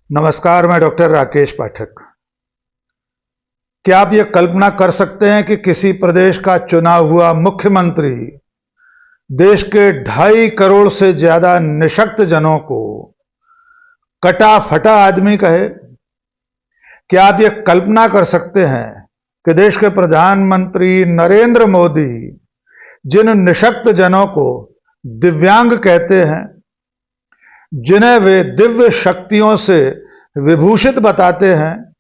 नमस्कार, मैं डॉक्टर राकेश पाठक। क्या आप ये कल्पना कर सकते हैं कि किसी प्रदेश का चुना हुआ मुख्यमंत्री देश के 2.5 करोड़ से ज्यादा निशक्त जनों को कटा फटा आदमी कहे? क्या आप ये कल्पना कर सकते हैं कि देश के प्रधानमंत्री नरेंद्र मोदी जिन निशक्त जनों को दिव्यांग कहते हैं, जिन्हें वे दिव्य शक्तियों से विभूषित बताते हैं,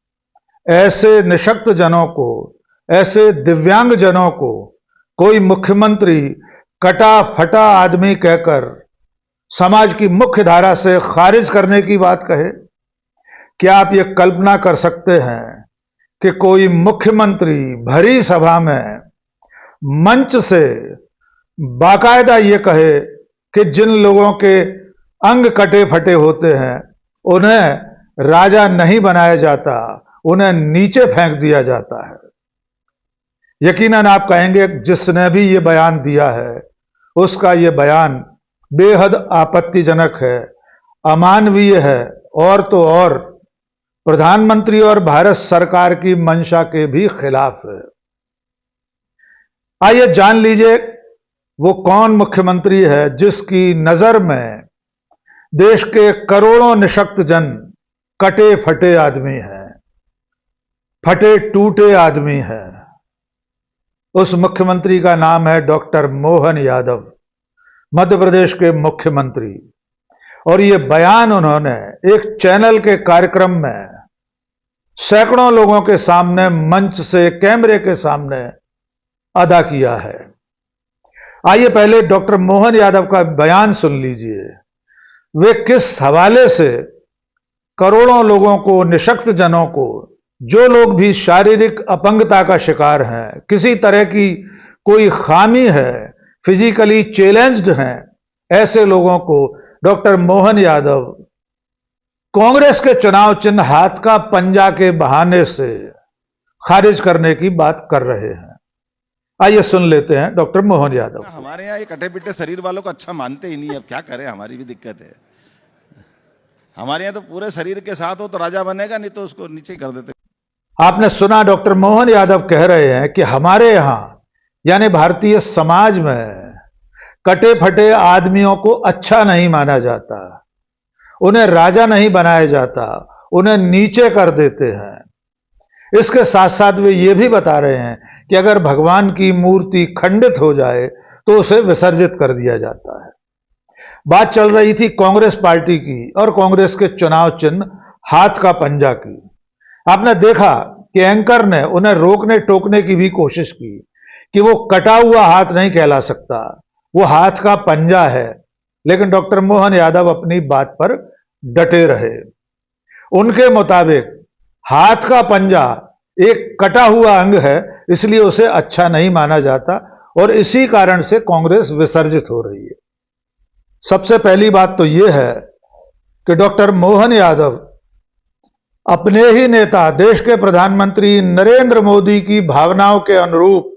ऐसे निशक्त जनों को, ऐसे दिव्यांग जनों को कोई मुख्यमंत्री कटा फटा आदमी कहकर समाज की मुख्य धारा से खारिज करने की बात कहे? क्या आप ये कल्पना कर सकते हैं कि कोई मुख्यमंत्री भरी सभा में मंच से बाकायदा ये कहे कि जिन लोगों के अंग कटे फटे होते हैं उन्हें राजा नहीं बनाया जाता, उन्हें नीचे फेंक दिया जाता है? यकीनन आप कहेंगे जिसने भी ये बयान दिया है उसका ये बयान बेहद आपत्तिजनक है, अमानवीय है और तो और प्रधानमंत्री और भारत सरकार की मंशा के भी खिलाफ है। आइए जान लीजिए वो कौन मुख्यमंत्री है जिसकी नजर में देश के करोड़ों निशक्त जन कटे फटे आदमी हैं, फटे टूटे आदमी हैं। उस मुख्यमंत्री का नाम है डॉक्टर मोहन यादव, मध्य प्रदेश के मुख्यमंत्री। और ये बयान उन्होंने एक चैनल के कार्यक्रम में सैकड़ों लोगों के सामने, मंच से, कैमरे के सामने अदा किया है। आइए पहले डॉक्टर मोहन यादव का बयान सुन लीजिए। वे किस हवाले से करोड़ों लोगों को, निशक्त जनों को, जो लोग भी शारीरिक अपंगता का शिकार हैं, किसी तरह की कोई खामी है, फिजिकली चैलेंज्ड हैं, ऐसे लोगों को डॉक्टर मोहन यादव कांग्रेस के चुनाव चिन्ह हाथ का पंजा के बहाने से खारिज करने की बात कर रहे हैं। आइए सुन लेते हैं डॉक्टर मोहन यादव। हमारे यहाँ ये कटे पिटे शरीर वालों को अच्छा मानते ही नहीं, अब क्या करें, हमारी भी दिक्कत है। हमारे यहाँ तो पूरे शरीर के साथ हो तो राजा बनेगा, नहीं तो उसको नीचे कर देते। आपने सुना, डॉक्टर मोहन यादव कह रहे हैं कि हमारे यहां यानी भारतीय समाज में कटे फटे आदमियों को अच्छा नहीं माना जाता, उन्हें राजा नहीं बनाया जाता, उन्हें नीचे कर देते हैं। इसके साथ साथ वे ये भी बता रहे हैं कि अगर भगवान की मूर्ति खंडित हो जाए तो उसे विसर्जित कर दिया जाता है। बात चल रही थी कांग्रेस पार्टी की और कांग्रेस के चुनाव चिन्ह हाथ का पंजा की। आपने देखा कि एंकर ने उन्हें रोकने टोकने की भी कोशिश की कि वो कटा हुआ हाथ नहीं कहला सकता, वो हाथ का पंजा है। लेकिन डॉक्टर मोहन यादव अपनी बात पर डटे रहे। उनके मुताबिक हाथ का पंजा एक कटा हुआ अंग है, इसलिए उसे अच्छा नहीं माना जाता और इसी कारण से कांग्रेस विसर्जित हो रही है। सबसे पहली बात तो यह है कि डॉक्टर मोहन यादव अपने ही नेता, देश के प्रधानमंत्री नरेंद्र मोदी की भावनाओं के अनुरूप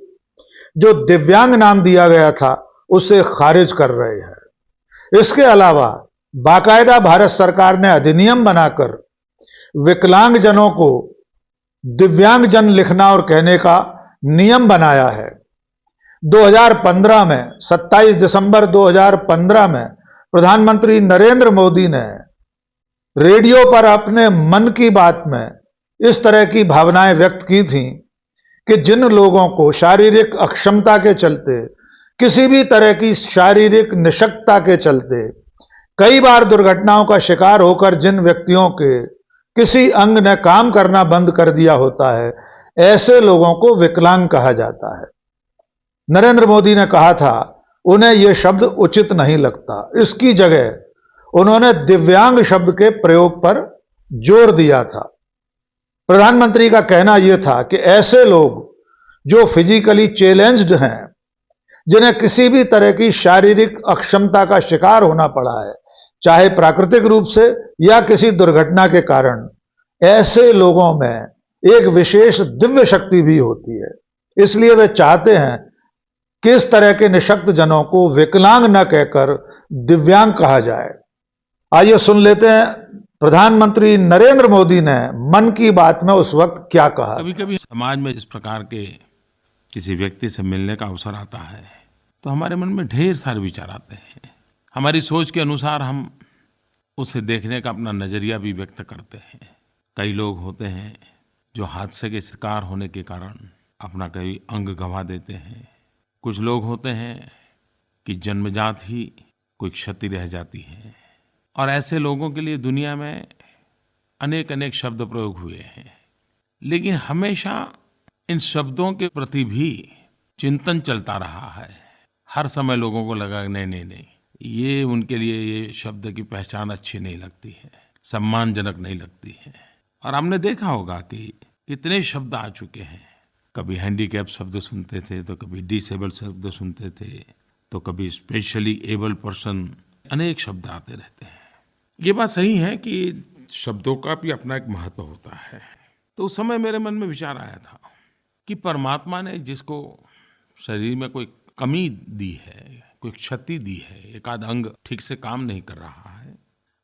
जो दिव्यांग नाम दिया गया था उसे खारिज कर रहे हैं। इसके अलावा बाकायदा भारत सरकार ने अधिनियम बनाकर विकलांग जनों को दिव्यांग जन लिखना और कहने का नियम बनाया है। 2015 में, 27 दिसंबर 2015 में प्रधानमंत्री नरेंद्र मोदी ने रेडियो पर अपने मन की बात में इस तरह की भावनाएं व्यक्त की थी कि जिन लोगों को शारीरिक अक्षमता के चलते, किसी भी तरह की शारीरिक निशक्तता के चलते कई बार दुर्घटनाओं का शिकार होकर जिन व्यक्तियों के किसी अंग ने काम करना बंद कर दिया होता है, ऐसे लोगों को विकलांग कहा जाता है। नरेंद्र मोदी ने कहा था उन्हें यह शब्द उचित नहीं लगता। इसकी जगह उन्होंने दिव्यांग शब्द के प्रयोग पर जोर दिया था। प्रधानमंत्री का कहना यह था कि ऐसे लोग जो फिजिकली चैलेंज्ड हैं, जिन्हें किसी भी तरह की शारीरिक अक्षमता का शिकार होना पड़ा है, चाहे प्राकृतिक रूप से या किसी दुर्घटना के कारण, ऐसे लोगों में एक विशेष दिव्य शक्ति भी होती है। इसलिए वे चाहते हैं कि इस तरह के निशक्त जनों को विकलांग न कहकर दिव्यांग कहा जाए। आइए सुन लेते हैं प्रधानमंत्री नरेंद्र मोदी ने मन की बात में उस वक्त क्या कहा। कभी कभी समाज में इस प्रकार के किसी व्यक्ति से मिलने का अवसर आता है तो हमारे मन में ढेर सारे विचार आते हैं। हमारी सोच के अनुसार हम उसे देखने का अपना नजरिया भी व्यक्त करते हैं। कई लोग होते हैं जो हादसे के शिकार होने के कारण अपना कई अंग गंवा देते हैं। कुछ लोग होते हैं कि जन्मजात ही कोई क्षति रह जाती है। और ऐसे लोगों के लिए दुनिया में अनेक अनेक शब्द प्रयोग हुए हैं, लेकिन हमेशा इन शब्दों के प्रति भी चिंतन चलता रहा है। हर समय लोगों को लगा नहीं, ये उनके लिए ये शब्द की पहचान अच्छी नहीं लगती है, सम्मानजनक नहीं लगती है। और हमने देखा होगा कि कितने शब्द आ चुके हैं। कभी हैंडीकैप शब्द सुनते थे, तो कभी डिसेबल शब्द सुनते थे, तो कभी स्पेशली एबल पर्सन, अनेक शब्द आते रहते हैं। ये बात सही है कि शब्दों का भी अपना एक महत्व होता है। तो उस समय मेरे मन में विचार आया था कि परमात्मा ने जिसको शरीर में कोई कमी दी है, कोई क्षति दी है, एक आध अंग ठीक से काम नहीं कर रहा है,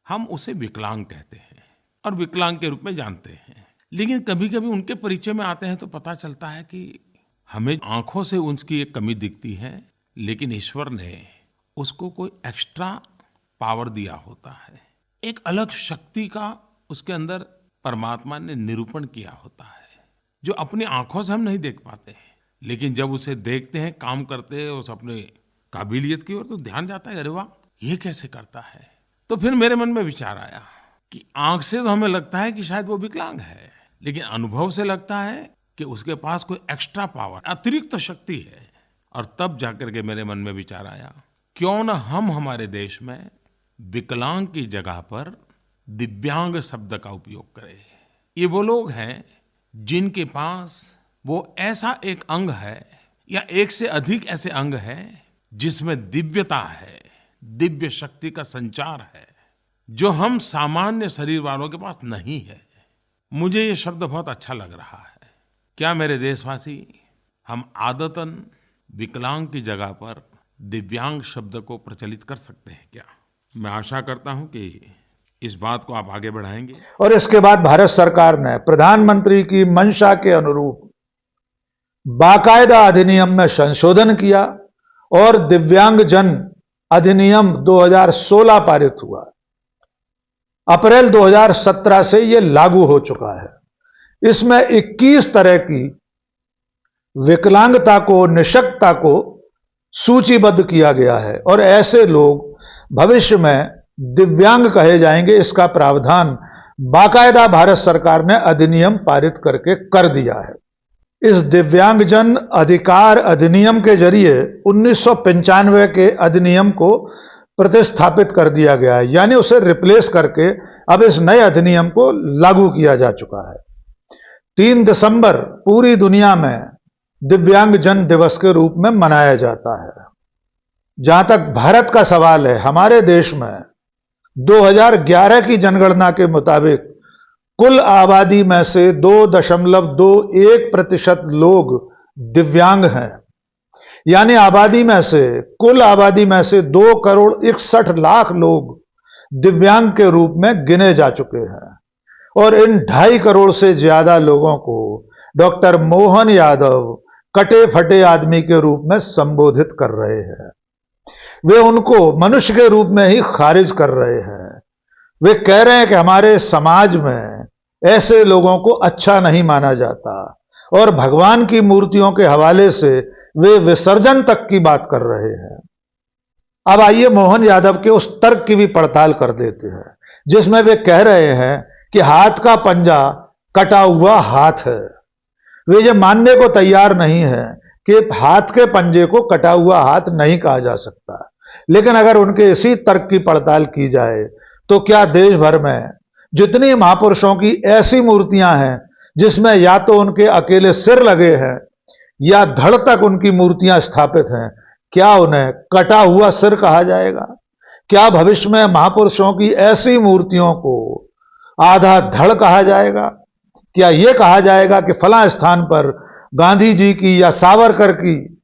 हम उसे विकलांग कहते हैं और विकलांग के रूप में जानते हैं। लेकिन कभी कभी उनके परिचय में आते हैं तो पता चलता है कि हमें आंखों से उसकी एक कमी दिखती है, लेकिन ईश्वर ने उसको कोई एक्स्ट्रा पावर दिया होता है। एक अलग शक्ति का उसके अंदर परमात्मा ने निरूपण किया होता है, जो अपनी आंखों से हम नहीं देख पाते, लेकिन जब उसे देखते हैं, काम करते हैं उस अपने काबिलियत की ओर, तो ध्यान जाता है, अरे वाह, ये कैसे करता है। तो फिर मेरे मन में विचार आया कि आंख से तो हमें लगता है कि शायद वो विकलांग है, लेकिन अनुभव से लगता है कि उसके पास कोई एक्स्ट्रा पावर, अतिरिक्त शक्ति है। और तब जाकर के मेरे मन में विचार आया, क्यों न हम हमारे देश में विकलांग की जगह पर दिव्यांग शब्द का उपयोग करें। ये वो लोग हैं जिनके पास वो ऐसा एक अंग है या एक से अधिक ऐसे अंग हैं जिसमें दिव्यता है, दिव्य शक्ति का संचार है, जो हम सामान्य शरीर वालों के पास नहीं है। मुझे ये शब्द बहुत अच्छा लग रहा है। क्या मेरे देशवासी, हम आदतन विकलांग की जगह पर दिव्यांग शब्द को प्रचलित कर सकते हैं क्या? मैं आशा करता हूं कि इस बात को आप आगे बढ़ाएंगे। और इसके बाद भारत सरकार ने प्रधानमंत्री की मंशा के अनुरूप बाकायदा अधिनियम में संशोधन किया और दिव्यांग जन अधिनियम 2016 पारित हुआ। अप्रैल 2017 से यह लागू हो चुका है। इसमें 21 तरह की विकलांगता को, निशक्तता को सूचीबद्ध किया गया है और ऐसे लोग भविष्य में दिव्यांग कहे जाएंगे। इसका प्रावधान बाकायदा भारत सरकार ने अधिनियम पारित करके कर दिया है। इस दिव्यांगजन अधिकार अधिनियम के जरिए 1995 के अधिनियम को प्रतिस्थापित कर दिया गया है, यानी उसे रिप्लेस करके अब इस नए अधिनियम को लागू किया जा चुका है। 3 दिसंबर पूरी दुनिया में दिव्यांगजन दिवस के रूप में मनाया जाता है। जहां तक भारत का सवाल है, हमारे देश में 2011 की जनगणना के मुताबिक कुल आबादी में से 2.21% लोग दिव्यांग हैं, यानी कुल आबादी में से 2,61,00,000 लोग दिव्यांग के रूप में गिने जा चुके हैं। और इन 2.5 करोड़ से ज्यादा लोगों को डॉक्टर मोहन यादव कटे फटे आदमी के रूप में संबोधित कर रहे हैं। वे उनको मनुष्य के रूप में ही खारिज कर रहे हैं। वे कह रहे हैं कि हमारे समाज में ऐसे लोगों को अच्छा नहीं माना जाता और भगवान की मूर्तियों के हवाले से वे विसर्जन तक की बात कर रहे हैं। अब आइए मोहन यादव के उस तर्क की भी पड़ताल कर देते हैं, जिसमें वे कह रहे हैं कि हाथ का पंजा कटा हुआ हाथ है। वे ये मानने को तैयार नहीं है कि हाथ के पंजे को कटा हुआ हाथ नहीं कहा जा सकता। लेकिन अगर उनके इसी तर्क की पड़ताल की जाए तो क्या देश भर में जितनी महापुरुषों की ऐसी मूर्तियां हैं जिसमें या तो उनके अकेले सिर लगे हैं या धड़ तक उनकी मूर्तियां स्थापित हैं, क्या उन्हें कटा हुआ सिर कहा जाएगा? क्या भविष्य में महापुरुषों की ऐसी मूर्तियों को आधा धड़ कहा जाएगा? क्या यह कहा जाएगा कि फलां स्थान पर गांधी जी की या सावरकर की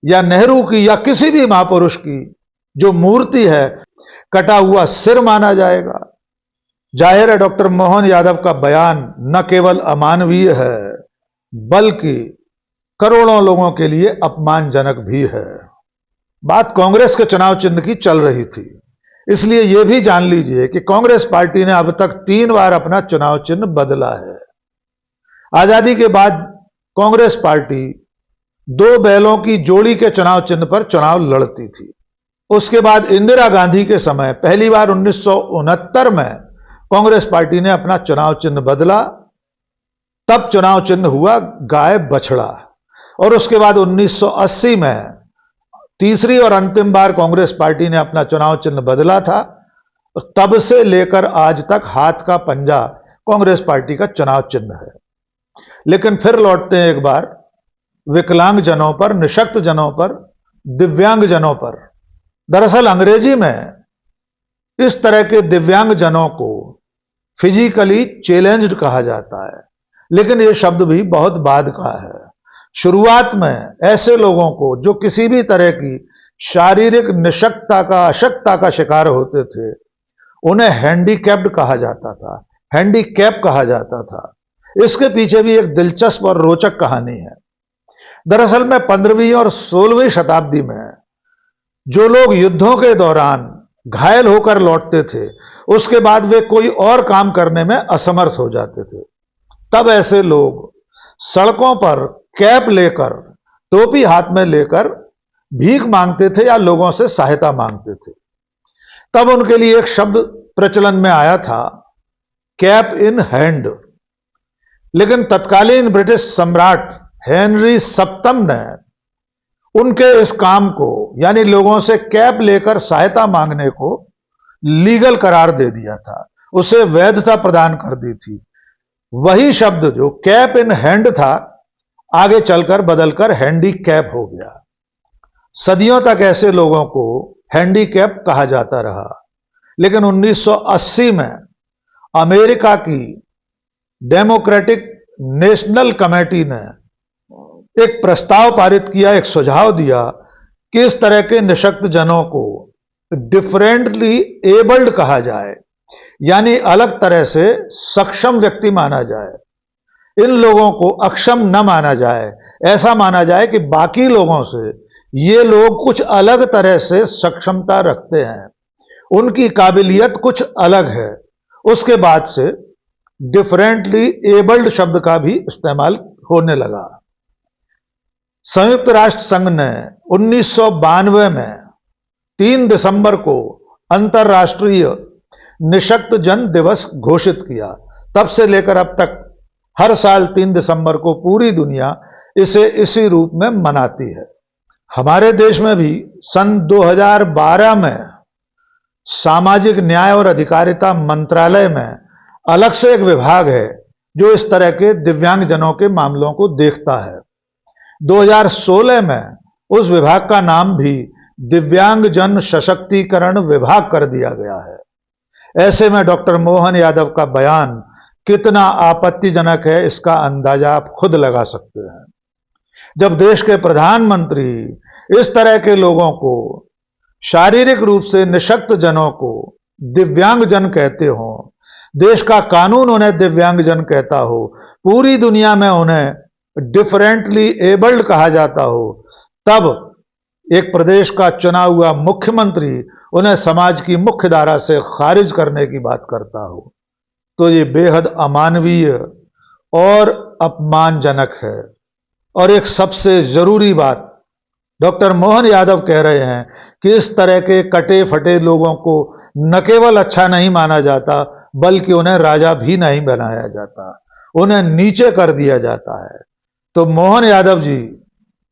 या नेहरू की या किसी भी महापुरुष की जो मूर्ति है कटा हुआ सिर माना जाएगा? जाहिर है डॉक्टर मोहन यादव का बयान न केवल अमानवीय है बल्कि करोड़ों लोगों के लिए अपमानजनक भी है। बात कांग्रेस के चुनाव चिन्ह की चल रही थी, इसलिए यह भी जान लीजिए कि कांग्रेस पार्टी ने अब तक 3 बार अपना चुनाव चिन्ह बदला है। आजादी के बाद कांग्रेस पार्टी 2 बैलों की जोड़ी के चुनाव चिन्ह पर चुनाव लड़ती थी। उसके बाद इंदिरा गांधी के समय पहली बार 1969 में कांग्रेस पार्टी ने अपना चुनाव चिन्ह बदला, तब चुनाव चिन्ह हुआ गाय बछड़ा। और उसके बाद 1980 में तीसरी और अंतिम बार कांग्रेस पार्टी ने अपना चुनाव चिन्ह बदला था। तब से लेकर आज तक हाथ का पंजा कांग्रेस पार्टी का चुनाव चिन्ह है। लेकिन फिर लौटते हैं एक बार विकलांग जनों पर, निशक्त जनों पर, दिव्यांग जनों पर। दरअसल अंग्रेजी में इस तरह के दिव्यांग जनों को फिजिकली चैलेंज्ड कहा जाता है, लेकिन यह शब्द भी बहुत बाद का है। शुरुआत में ऐसे लोगों को जो किसी भी तरह की शारीरिक निशक्तता का, अशक्तता का शिकार होते थे, उन्हें हैंडीकैप्ड कहा जाता था, हैंडीकैप कहा जाता था। इसके पीछे भी एक दिलचस्प और रोचक कहानी है। दरअसल में 15वीं और 16वीं शताब्दी में जो लोग युद्धों के दौरान घायल होकर लौटते थे, उसके बाद वे कोई और काम करने में असमर्थ हो जाते थे। तब ऐसे लोग सड़कों पर कैप लेकर, टोपी हाथ में लेकर भीख मांगते थे या लोगों से सहायता मांगते थे। तब उनके लिए एक शब्द प्रचलन में आया था, कैप इन हैंड। लेकिन तत्कालीन ब्रिटिश सम्राट हेनरी सप्तम ने उनके इस काम को, यानी लोगों से कैप लेकर सहायता मांगने को, लीगल करार दे दिया था, उसे वैधता प्रदान कर दी थी। वही शब्द जो कैप इन हैंड था, आगे चलकर बदलकर हैंडीकैप हो गया। सदियों तक ऐसे लोगों को हैंडीकैप कहा जाता रहा। लेकिन 1980 में अमेरिका की डेमोक्रेटिक नेशनल कमेटी ने एक प्रस्ताव पारित किया, एक सुझाव दिया कि इस तरह के निशक्त जनों को डिफरेंटली एबल्ड कहा जाए, यानी अलग तरह से सक्षम व्यक्ति माना जाए। इन लोगों को अक्षम न माना जाए, ऐसा माना जाए कि बाकी लोगों से ये लोग कुछ अलग तरह से सक्षमता रखते हैं, उनकी काबिलियत कुछ अलग है। उसके बाद से डिफरेंटली एबल्ड शब्द का भी इस्तेमाल होने लगा। संयुक्त राष्ट्र संघ ने 1992 में 3 दिसंबर को अंतर्राष्ट्रीय निशक्त जन दिवस घोषित किया। तब से लेकर अब तक हर साल 3 दिसंबर को पूरी दुनिया इसे इसी रूप में मनाती है। हमारे देश में भी सन 2012 में सामाजिक न्याय और अधिकारिता मंत्रालय में अलग से एक विभाग है जो इस तरह के दिव्यांगजनों के मामलों को देखता है। 2016 में उस विभाग का नाम भी दिव्यांगजन सशक्तिकरण विभाग कर दिया गया है। ऐसे में डॉक्टर मोहन यादव का बयान कितना आपत्तिजनक है, इसका अंदाजा आप खुद लगा सकते हैं। जब देश के प्रधानमंत्री इस तरह के लोगों को, शारीरिक रूप से निशक्त जनों को दिव्यांगजन कहते हो, देश का कानून उन्हें दिव्यांगजन कहता हो, पूरी दुनिया में उन्हें डिफरेंटली एबल्ड कहा जाता हो, तब एक प्रदेश का चुना हुआ मुख्यमंत्री उन्हें समाज की मुख्य धारा से खारिज करने की बात करता हो, तो ये बेहद अमानवीय और अपमानजनक है। और एक सबसे जरूरी बात डॉक्टर मोहन यादव कह रहे हैं कि इस तरह के कटे फटे लोगों को न केवल अच्छा नहीं माना जाता, बल्कि उन्हें राजा भी नहीं बनाया जाता, उन्हें नीचे कर दिया जाता है। तो मोहन यादव जी,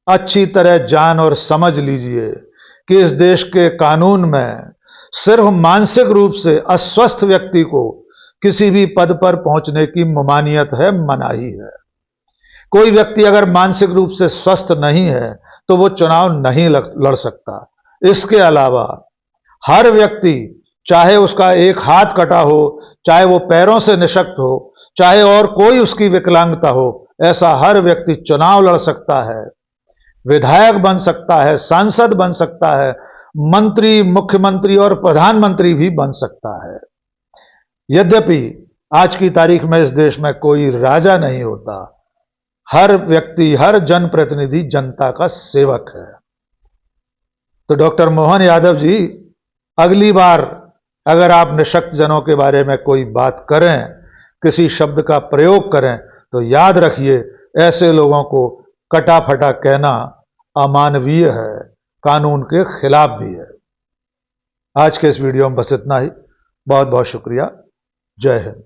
अच्छी तरह जान और समझ लीजिए कि इस देश के कानून में सिर्फ मानसिक रूप से अस्वस्थ व्यक्ति को किसी भी पद पर पहुंचने की ममानियत है, मनाही है। कोई व्यक्ति अगर मानसिक रूप से स्वस्थ नहीं है तो वो चुनाव नहीं लड़ सकता। इसके अलावा हर व्यक्ति, चाहे उसका एक हाथ कटा हो, चाहे वो पैरों से निशक्त हो, चाहे और कोई उसकी विकलांगता हो, ऐसा हर व्यक्ति चुनाव लड़ सकता है, विधायक बन सकता है, सांसद बन सकता है, मंत्री, मुख्यमंत्री और प्रधानमंत्री भी बन सकता है। यद्यपि आज की तारीख में इस देश में कोई राजा नहीं होता, हर व्यक्ति, हर जनप्रतिनिधि जनता का सेवक है। तो डॉक्टर मोहन यादव जी, अगली बार अगर आप निशक्त जनों के बारे में कोई बात करें, किसी शब्द का प्रयोग करें, तो याद रखिए ऐसे लोगों को कटाफटा कहना अमानवीय है, कानून के खिलाफ भी है। आज के इस वीडियो में बस इतना ही। बहुत बहुत शुक्रिया। जय हिंद।